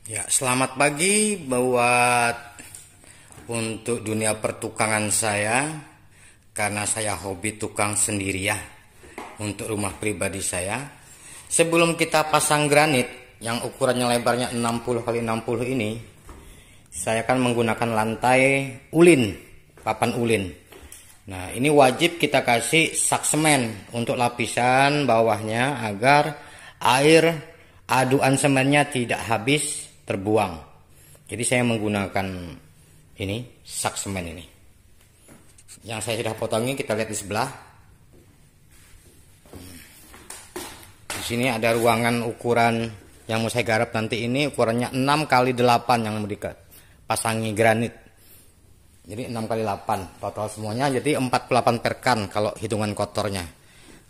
Ya, selamat pagi buat untuk dunia pertukangan saya, karena saya hobi tukang sendiri ya, untuk rumah pribadi saya. Sebelum kita pasang granit yang ukurannya lebarnya 60 kali 60 ini, saya akan menggunakan lantai ulin, papan ulin. Nah, ini wajib kita kasih sak semen untuk lapisan bawahnya agar air aduan semennya tidak habis terbuang. Jadi saya menggunakan ini sak semen ini. Yang saya sudah potongi, kita lihat di sebelah. Di sini ada ruangan ukuran yang mau saya garap nanti, ini ukurannya 6 kali 8 yang mau dipasangi granit. Jadi 6 kali 8 total semuanya, jadi 48 perkan kalau hitungan kotornya.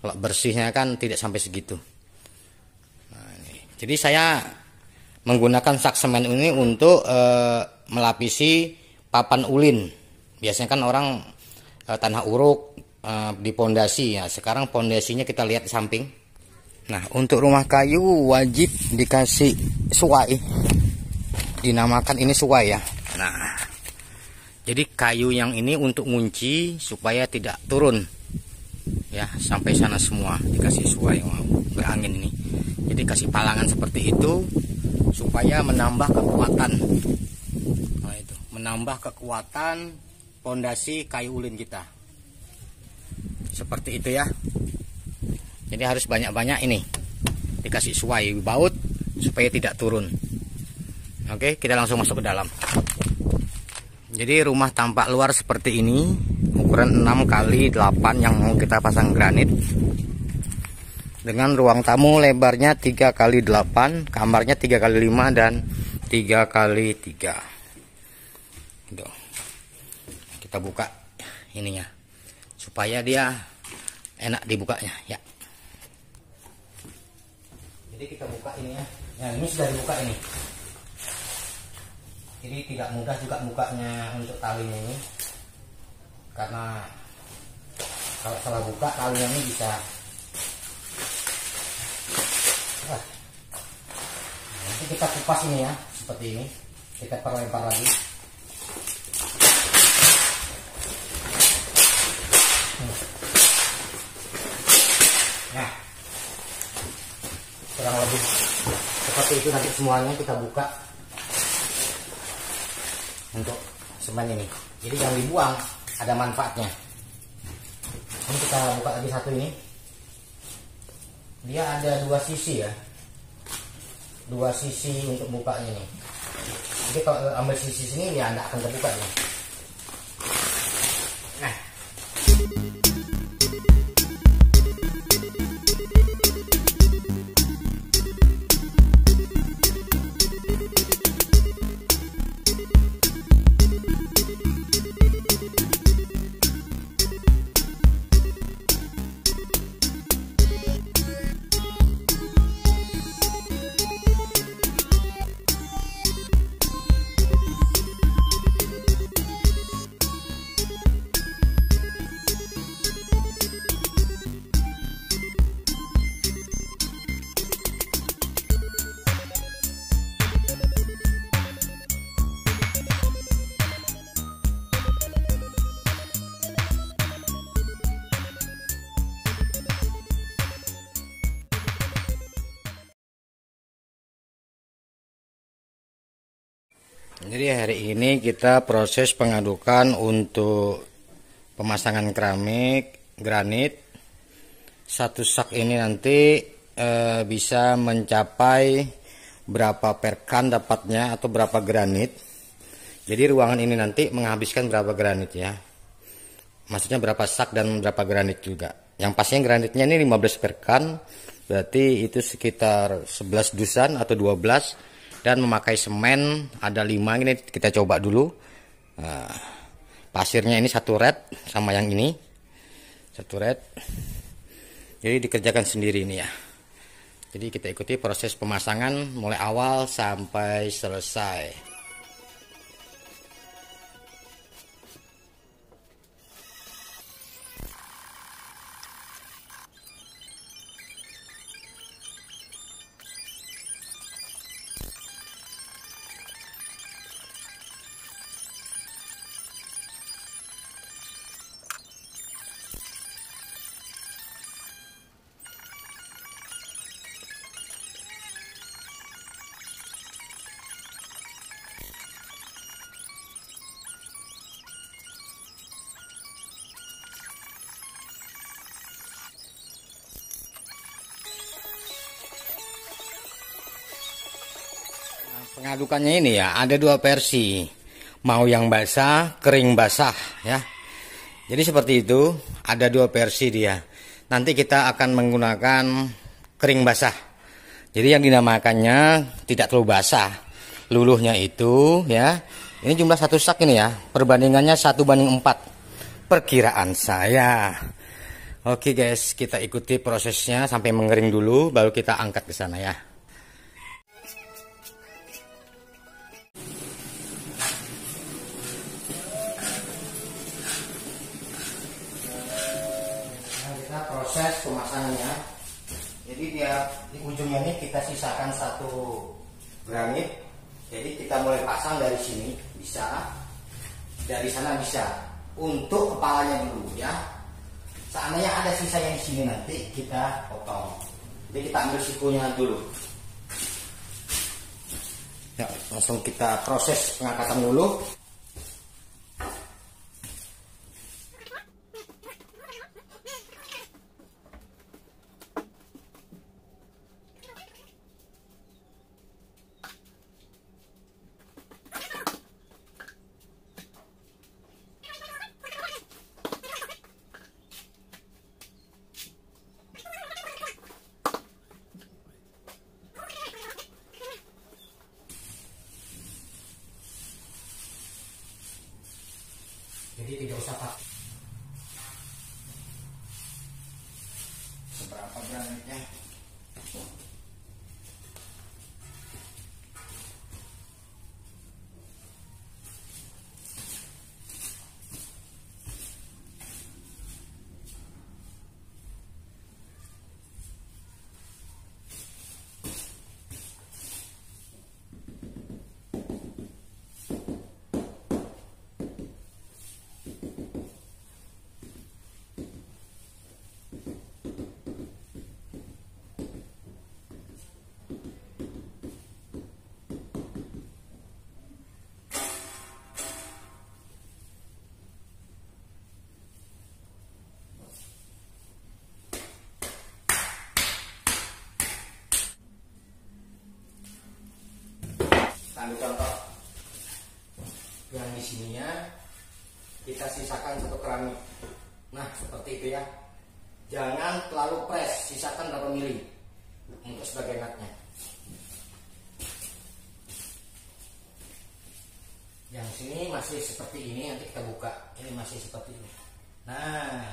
Kalau bersihnya kan tidak sampai segitu. Nah, ini. Jadi saya menggunakan sak semen ini untuk melapisi papan ulin. Biasanya kan orang tanah uruk di pondasi ya. Sekarang pondasinya kita lihat di samping. Nah, untuk rumah kayu wajib dikasih suwai. Dinamakan ini suwai ya. Nah, jadi kayu yang ini untuk ngunci supaya tidak turun ya sampai sana semua, dikasih suwai. Berangin ini. Jadi kasih palangan seperti itu supaya menambah kekuatan. Nah, itu menambah kekuatan pondasi kayu ulin kita. Seperti itu ya. Jadi harus banyak-banyak ini dikasih suwai baut supaya tidak turun. Oke, kita langsung masuk ke dalam. Jadi rumah tampak luar seperti ini, ukuran 6 kali 8 yang mau kita pasang granit. Dengan ruang tamu lebarnya 3 kali 8, kamarnya 3 kali 5 dan 3 kali 3. Gitu. Kita buka ininya supaya dia enak dibukanya ya. Jadi kita buka ini ya. Nah, ini sudah dibuka ini. Jadi tidak mudah juga bukanya untuk talinya ini, karena kalau salah buka talinya ini bisa nanti kita kupas ini ya, seperti ini. Kita perlebar lagi. Nah, kurang lebih seperti itu nanti semuanya kita buka untuk semen ini. Jadi jangan dibuang, ada manfaatnya. Ini kita buka lagi satu ini. Dia ada dua sisi ya, dua sisi untuk bukanya nih. Jadi kalau ambil sisi sini ya tidak akan terbuka nih. Nah, jadi hari ini kita proses pengadukan untuk pemasangan keramik granit. Satu sak ini nanti bisa mencapai berapa perkan dapatnya atau berapa granit. Jadi ruangan ini nanti menghabiskan berapa granit ya. Maksudnya berapa sak dan berapa granit juga. Yang pastinya granitnya ini 15 perkan, berarti itu sekitar 11 dusan atau 12. Dan memakai semen ada 5, ini kita coba dulu. Nah, pasirnya ini satu red sama yang ini satu red. Jadi dikerjakan sendiri ini ya. Jadi kita ikuti proses pemasangan mulai awal sampai selesai. Pengadukannya ini ya ada dua versi, mau yang basah, kering basah ya. Jadi seperti itu, ada dua versi dia. Nanti kita akan menggunakan kering basah. Jadi yang dinamakannya tidak terlalu basah, luluhnya itu ya. Ini jumlah satu sak ini ya, perbandingannya 1:4 perkiraan saya. Oke guys, kita ikuti prosesnya sampai mengering dulu, baru kita angkat ke sana ya. Proses pemasangannya, jadi dia di ujungnya ini kita sisakan satu granit. Jadi kita mulai pasang dari sini bisa, dari sana bisa. Untuk kepalanya dulu ya, seandainya ada sisa yang di sini nanti kita potong. Jadi kita ambil sikunya dulu ya, langsung kita proses pengangkatan dulu. Jadi tidak usah pakai seberapa granitnya. Ambil contoh yang di sininya kita sisakan satu keramik. Nah seperti itu ya, jangan terlalu press, sisakan berapa mili untuk sebagai natnya. Yang sini masih seperti ini, nanti kita buka, ini masih seperti ini. Nah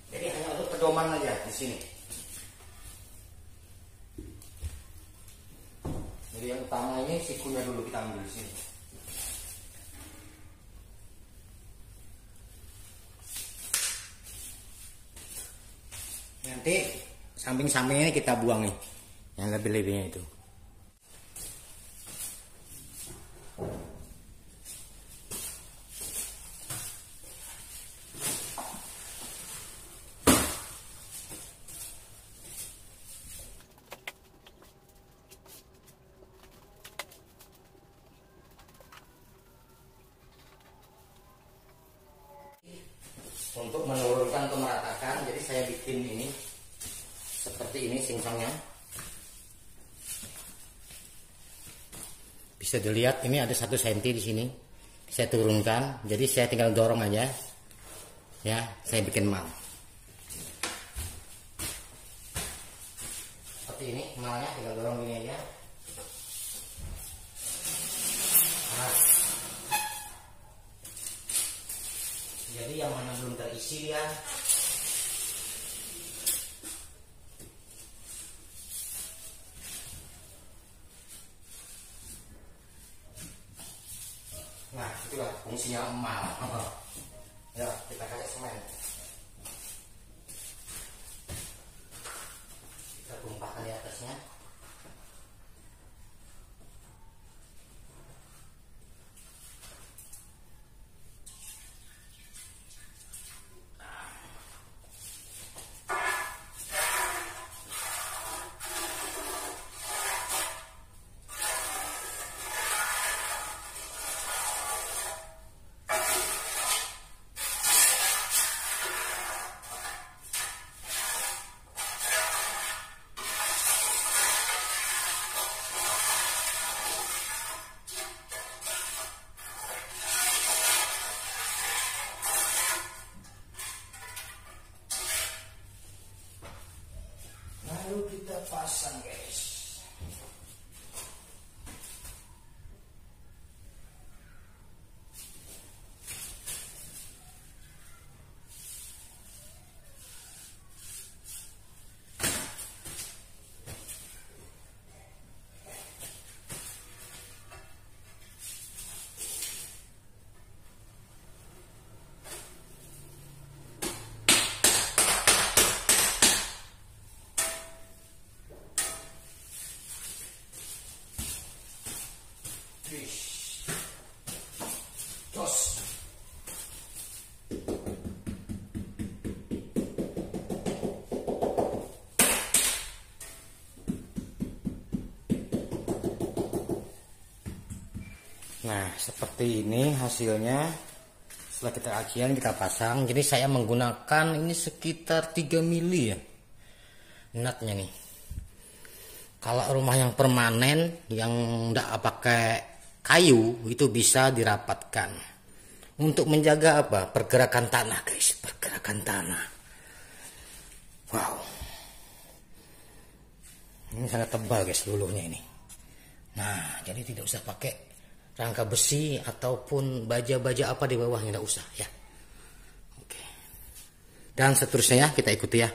jadi hanya untuk pedoman aja di sini. Jadi yang utama ini sikunya dulu kita ambil di sini. Nanti samping-sampingnya kita buang nih, yang lebih-lebihnya itu. Untuk menurunkan atau meratakan, jadi saya bikin ini seperti ini singkongnya. Bisa dilihat ini ada 1 cm di sini. Saya turunkan, jadi saya tinggal dorong aja. Ya, saya bikin mal. Seperti ini malnya, tinggal dorong gini aja. Nah. Jadi yang mana belum terisi ya, nah itulah fungsinya emal. Ya kita kasih semen, kita tumpahkan di atasnya. Jos. Nah, seperti ini hasilnya. Setelah kita kajian, kita pasang. Jadi saya menggunakan ini sekitar 3 mili ya nutnya nih. Kalau rumah yang permanen yang tidak pakai kayu itu bisa dirapatkan untuk menjaga apa? Pergerakan tanah, guys, pergerakan tanah. Wow, ini sangat tebal, guys, luluhnya ini. Nah, jadi tidak usah pakai rangka besi ataupun baja-baja apa di bawahnya, tidak usah ya. Oke. Dan seterusnya ya, kita ikuti ya.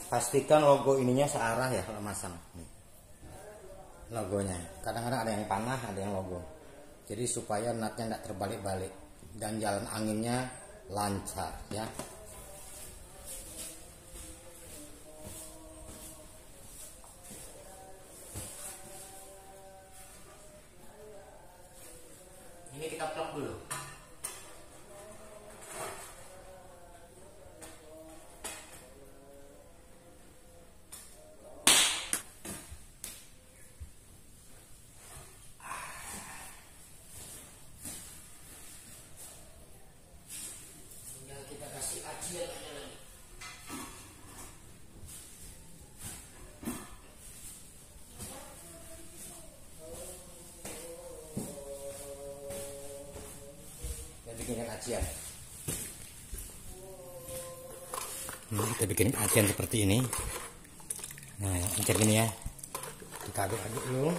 Pastikan logo ininya searah ya kalau masang. Nih, logonya. Kadang-kadang ada yang panah, ada yang logo. Jadi supaya nutnya tidak terbalik-balik dan jalan anginnya lancar ya. Ini kita plug dulu. Tinggal kita kasih acian aja lagi. Bikinkan acian. Kita bikin acian seperti ini. Nah, encer gini ya. Kita aduk-aduk dulu.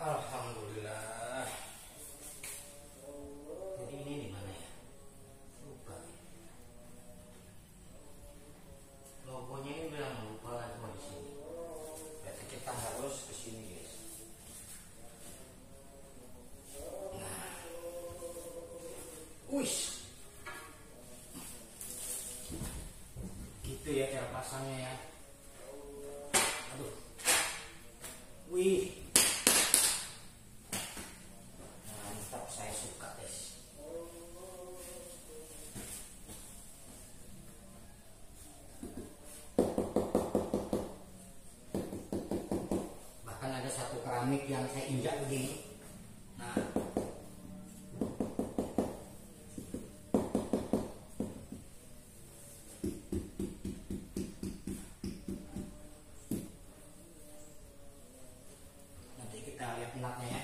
Alhamdulillah. Jadi ini di mana ya? Lupa. Logonya ini bilang lupa cuma di sini. Berarti kita harus ke sini, guys. Nah, wish. Gitu ya cara pasangnya ya. Aduh. Wih. Saya suka guys. Bahkan ada satu keramik yang saya injak begini. Nah, nanti kita lihat nutnya ya.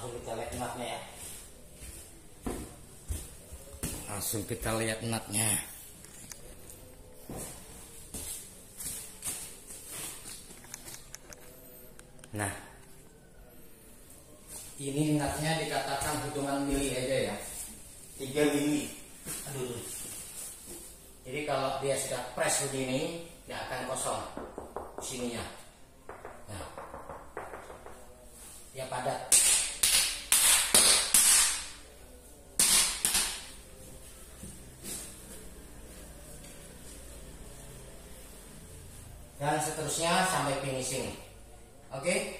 Kita lihat nutnya ya. Langsung kita lihat nutnya. Nah, ini nutnya dikatakan hitungan mili aja ya, 3 mili. Aduh. Jadi kalau dia sudah press begini, dia akan kosong sininya. Nah, dia padat. Dan seterusnya sampai finishing. Oke?